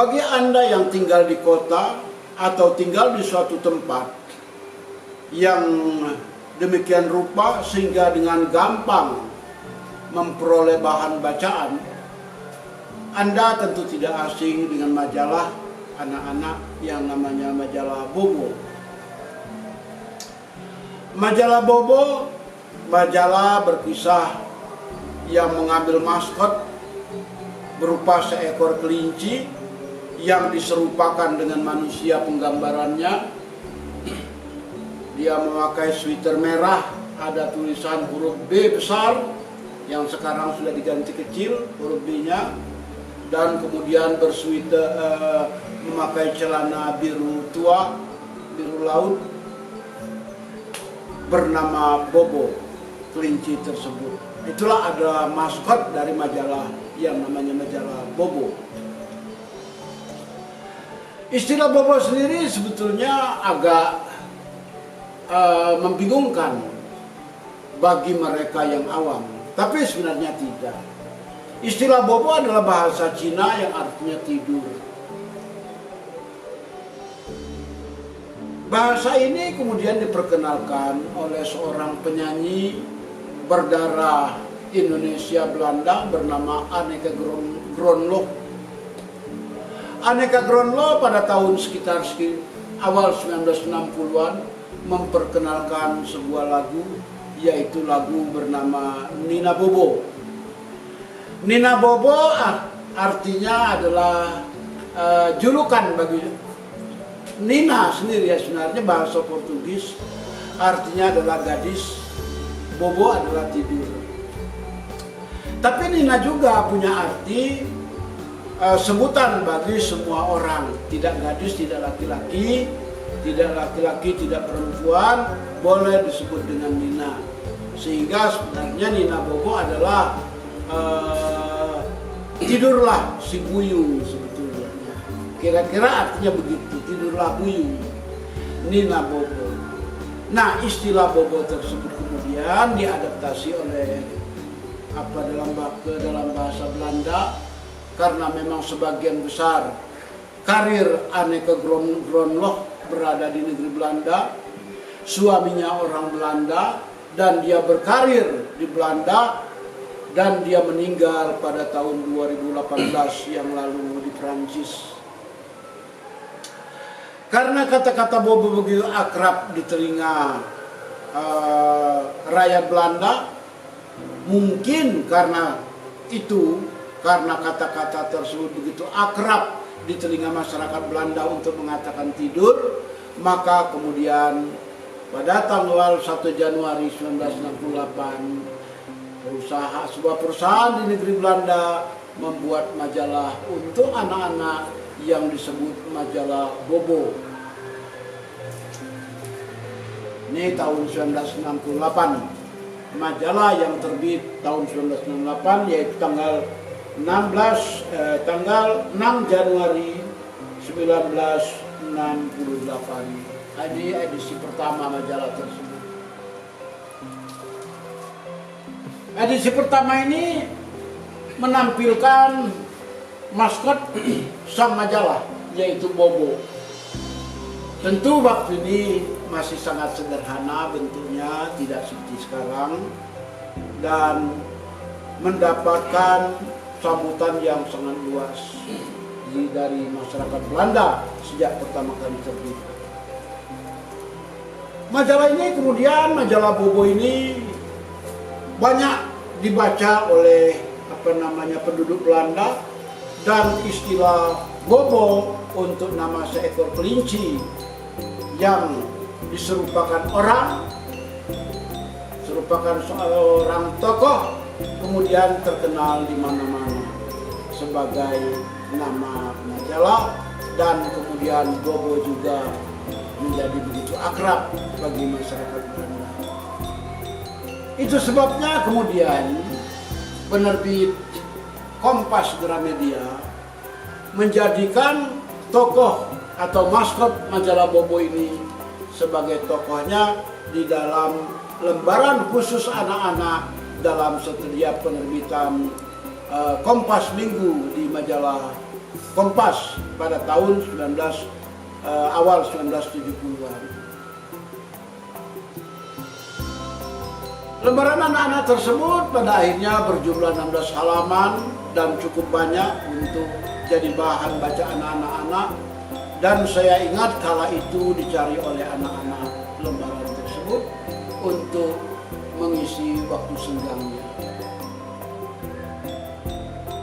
Bagi Anda yang tinggal di kota atau tinggal di suatu tempat yang demikian rupa sehingga dengan gampang memperoleh bahan bacaan, Anda tentu tidak asing dengan majalah anak-anak yang namanya majalah Bobo. Majalah Bobo, majalah berkisah yang mengambil maskot berupa seekor kelinci yang diserupakan dengan manusia penggambarannya. Dia memakai sweater merah, ada tulisan huruf B besar yang sekarang sudah diganti kecil huruf B-nya, dan kemudian memakai celana biru tua, biru laut, bernama Bobo, kelinci tersebut. Itulah adalah maskot dari majalah yang namanya majalah Bobo. Istilah Bobo sendiri sebetulnya agak membingungkan bagi mereka yang awam, tapi sebenarnya tidak. Istilah Bobo adalah bahasa Cina yang artinya tidur. Bahasa ini kemudian diperkenalkan oleh seorang penyanyi berdarah Indonesia Belanda bernama Anneke Grönloh. Anneke Grönloh pada tahun sekitar awal 1960-an memperkenalkan sebuah lagu, yaitu lagu bernama Nina Bobo. Nina Bobo artinya adalah julukan bagi Nina sendiri, ya sebenarnya bahasa Portugis artinya adalah gadis, Bobo adalah tidur. Tapi Nina juga punya arti sebutan bagi semua orang, tidak gadis, tidak laki-laki, tidak perempuan, boleh disebut dengan Nina. Sehingga sebenarnya Nina Bobo adalah tidurlah si Buyung sebetulnya. Kira-kira artinya begitu, tidurlah Buyung, Nina Bobo. Nah, istilah Bobo tersebut kemudian diadaptasi oleh dalam bahasa Belanda, karena memang sebagian besar karir Anneke Grönloh berada di negeri Belanda. Suaminya orang Belanda dan dia berkarir di Belanda, dan dia meninggal pada tahun 2018 yang lalu di Prancis. Karena kata-kata Bobo begitu akrab di telinga rakyat Belanda, mungkin karena kata-kata tersebut begitu akrab di telinga masyarakat Belanda untuk mengatakan tidur, maka kemudian pada tanggal 1 Januari 1968 sebuah perusahaan di negeri Belanda membuat majalah untuk anak-anak yang disebut majalah Bobo. Ini tahun 1968. Majalah yang terbit tahun 1968 yaitu tanggal 6 Januari 1968. Ini edisi pertama majalah tersebut. Edisi pertama ini menampilkan maskot sang majalah, yaitu Bobo. Tentu waktu ini masih sangat sederhana bentuknya, tidak seperti sekarang, dan mendapatkan sambutan yang sangat luas dari masyarakat Belanda sejak pertama kali terbit. Majalah ini kemudian, majalah Bobo ini banyak dibaca oleh penduduk Belanda, dan istilah Bobo untuk nama seekor kelinci yang diserupakan seorang tokoh, kemudian terkenal di mana-mana sebagai nama majalah, dan kemudian Bobo juga menjadi begitu akrab bagi masyarakat Belanda. Itu sebabnya kemudian penerbit Kompas Gramedia menjadikan tokoh atau maskot majalah Bobo ini sebagai tokohnya di dalam lembaran khusus anak-anak dalam setiap penerbitan Kompas Minggu di majalah Kompas pada tahun awal 1970-an. Lembaran anak-anak tersebut pada akhirnya berjumlah 16 halaman dan cukup banyak untuk jadi bahan bacaan anak-anak, dan saya ingat kala itu dicari oleh anak-anak lembaran tersebut untuk mengisi waktu senggangnya.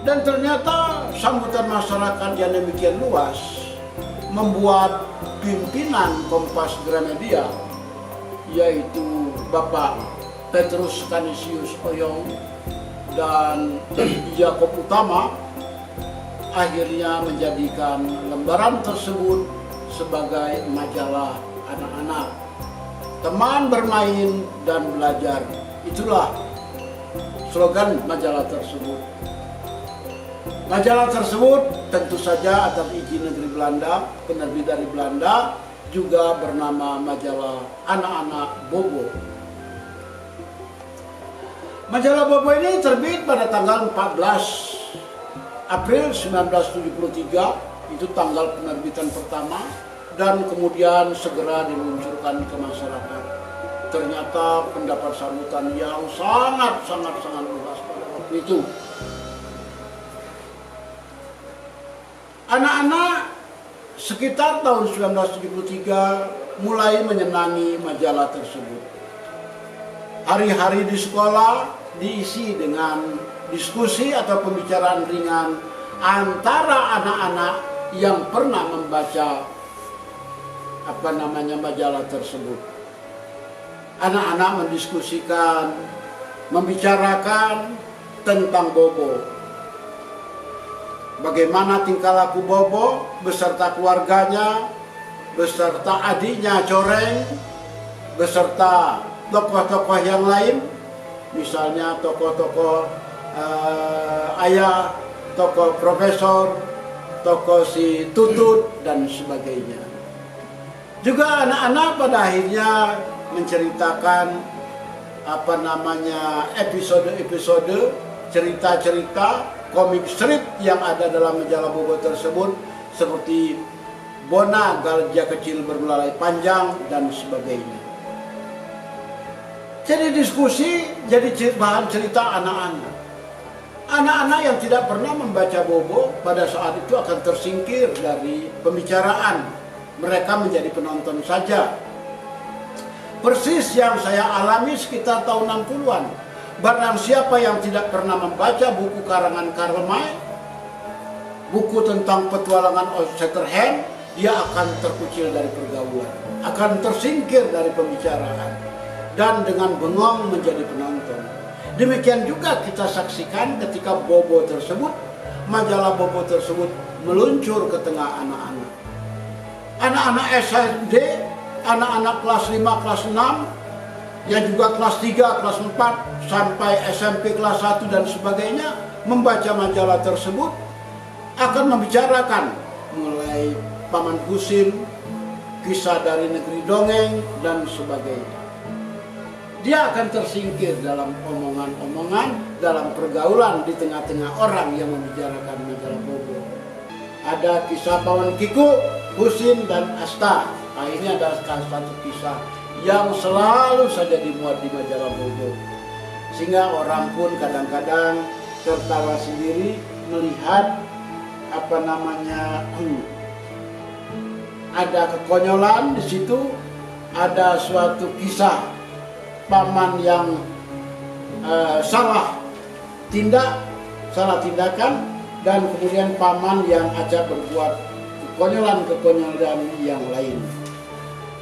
Dan ternyata sambutan masyarakat yang demikian luas membuat pimpinan Kompas Gramedia, yaitu Bapak Petrus Canisius Oyong dan Jakob Utama, akhirnya menjadikan lembaran tersebut sebagai majalah anak-anak. Teman bermain dan belajar, itulah slogan majalah tersebut. Majalah tersebut tentu saja atas izin negeri Belanda, penerbit dari Belanda, juga bernama majalah anak-anak Bobo. Majalah Bobo ini terbit pada tanggal 14 April 1973, itu tanggal penerbitan pertama, dan kemudian segera diluncurkan ke masyarakat. Ternyata pendapat sambutan yang sangat luas pada waktu itu. Anak-anak sekitar tahun 1973 mulai menyenangi majalah tersebut. Hari-hari di sekolah diisi dengan diskusi atau pembicaraan ringan antara anak-anak yang pernah membaca majalah tersebut. Anak-anak mendiskusikan, membicarakan tentang Bobo. Bagaimana tingkah laku Bobo beserta keluarganya, beserta adiknya Coreng, beserta tokoh-tokoh yang lain, misalnya tokoh-tokoh ayah, tokoh profesor, tokoh si Tutut, dan sebagainya. Juga anak-anak pada akhirnya menceritakan episode-episode, cerita-cerita komik strip yang ada dalam majalah Bobo tersebut, seperti Bona Gajah Kecil Berbelalai Panjang dan sebagainya. Jadi diskusi jadi bahan cerita anak-anak. Anak-anak yang tidak pernah membaca Bobo pada saat itu akan tersingkir dari pembicaraan. Mereka menjadi penonton saja. Persis yang saya alami sekitar tahun 60-an. Barang siapa yang tidak pernah membaca buku karangan Karl May, buku tentang petualangan Shatterhand, dia akan terkucil dari pergaulan, akan tersingkir dari pembicaraan, dan dengan bengong menjadi penonton. Demikian juga kita saksikan ketika Bobo tersebut, majalah Bobo tersebut meluncur ke tengah anak-anak. Anak-anak SD, anak-anak kelas 5, kelas 6, yang juga kelas 3, kelas 4, sampai SMP kelas 1 dan sebagainya, membaca majalah tersebut, akan membicarakan mulai Paman Kusin, kisah dari negeri dongeng, dan sebagainya. Dia akan tersingkir dalam omongan-omongan, dalam pergaulan di tengah-tengah orang yang membicarakan majalah Bobo. Ada kisah Paman Kiku, Kusin, dan Asta. Nah, ini adalah satu kisah yang selalu saja dimuat di majalah Bobo, sehingga orang pun kadang-kadang tertawa sendiri melihat ada kekonyolan di situ, ada suatu kisah paman yang salah tindakan, dan kemudian paman yang acap berbuat kekonyolan yang lain.